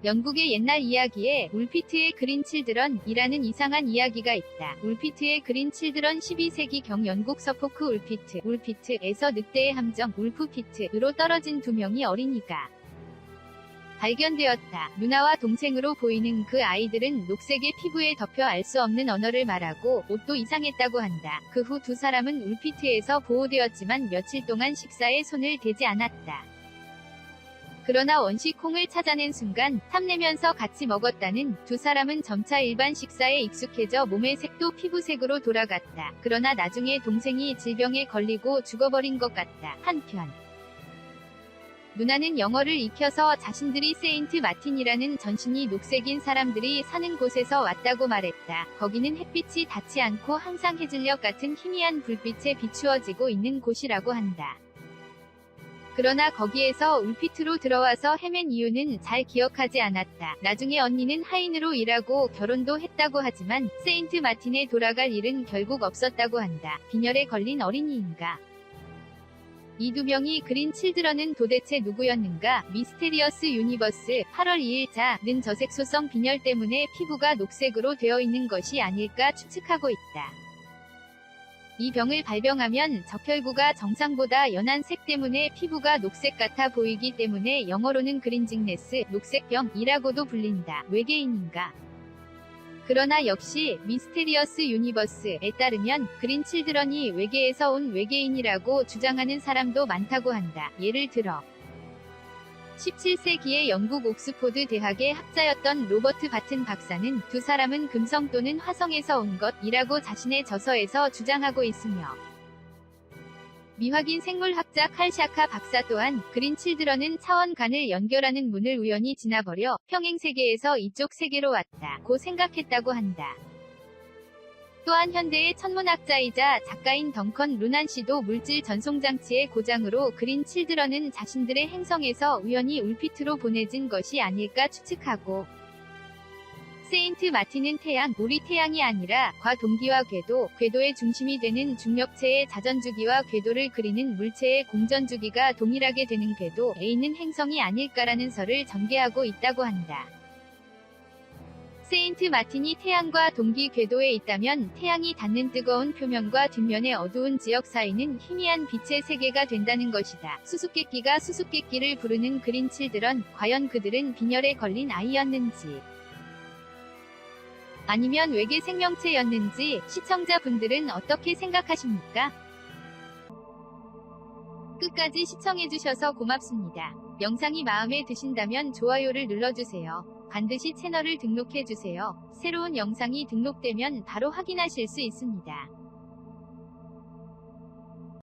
영국의 옛날 이야기에 울피트의 그린 칠드런이라는 이상한 이야기가 있다. 울피트의 그린 칠드런 12세기경 영국 서포크 울피트에서 늑대의 함정 울프피트로 떨어진 두 명의 어린이가 발견되었다. 누나와 동생으로 보이는 그 아이들은 녹색의 피부에 덮여 알 수 없는 언어를 말하고 옷도 이상했다고 한다. 그 후 두 사람은 울피트에서 보호되었지만 며칠 동안 식사에 손을 대지 않았다. 그러나 원시콩을 찾아낸 순간 탐내면서 같이 먹었다는 두 사람은 점차 일반 식사에 익숙해져 몸의 색도 피부색으로 돌아갔다. 그러나 나중에 동생이 질병에 걸리고 죽어버린 것 같다. 한편 누나는 영어를 익혀서 자신들이 세인트 마틴이라는 전신이 녹색인 사람들이 사는 곳에서 왔다고 말했다. 거기는 햇빛이 닿지 않고 항상 해질녘 같은 희미한 불빛에 비추어지고 있는 곳이라고 한다. 그러나 거기에서 울피트로 들어와서 헤맨 이유는 잘 기억하지 않았다. 나중에 언니는 하인으로 일하고 결혼도 했다고 하지만 세인트 마틴에 돌아갈 일은 결국 없었다고 한다. 빈혈에 걸린 어린이인가? 이 두 명이 그린 칠드런은 도대체 누구였는가? 미스테리어스 유니버스 8월 2일자는 저색소성 빈혈 때문에 피부가 녹색으로 되어 있는 것이 아닐까 추측하고 있다. 이 병을 발병하면 적혈구가 정상보다 연한 색 때문에 피부가 녹색 같아 보이기 때문에 영어로는 그린징네스, 녹색병이라고도 불린다. 외계인인가? 그러나 역시 미스테리어스 유니버스에 따르면 그린 칠드런이 외계에서 온 외계인이라고 주장하는 사람도 많다고 한다. 예를 들어 17세기의 영국 옥스포드 대학의 학자였던 로버트 바튼 박사는 두 사람은 금성 또는 화성에서 온 것이라고 자신의 저서에서 주장하고 있으며 미확인 생물학자 칼 샤카 박사 또한 그린 칠드런은 차원간을 연결하는 문을 우연히 지나버려 평행세계에서 이쪽 세계로 왔다고 생각했다고 한다. 또한 현대의 천문학자이자 작가인 덩컨 루난 씨도 물질 전송장치의 고장으로 그린 칠드런은 자신들의 행성에서 우연히 울피트로 보내진 것이 아닐까 추측하고 세인트 마틴은 태양, 우리 태양이 아니라 과 동기와 궤도, 궤도의 중심이 되는 중력체의 자전주기와 궤도를 그리는 물체의 공전주기가 동일하게 되는 궤도에 있는 행성이 아닐까라는 설을 전개하고 있다고 한다. 세인트 마틴이 태양과 동기 궤도에 있다면 태양이 닿는 뜨거운 표면과 뒷면의 어두운 지역 사이는 희미한 빛의 세계가 된다는 것이다. 수수께끼가 수수께끼를 부르는 그린 칠드런, 과연 그들은 빈혈에 걸린 아이였는지 아니면 외계 생명체였는지 시청자분들은 어떻게 생각하십니까? 끝까지 시청해주셔서 고맙습니다. 영상이 마음에 드신다면 좋아요를 눌러주세요. 반드시 채널을 등록해주세요. 새로운 영상이 등록되면 바로 확인하실 수 있습니다.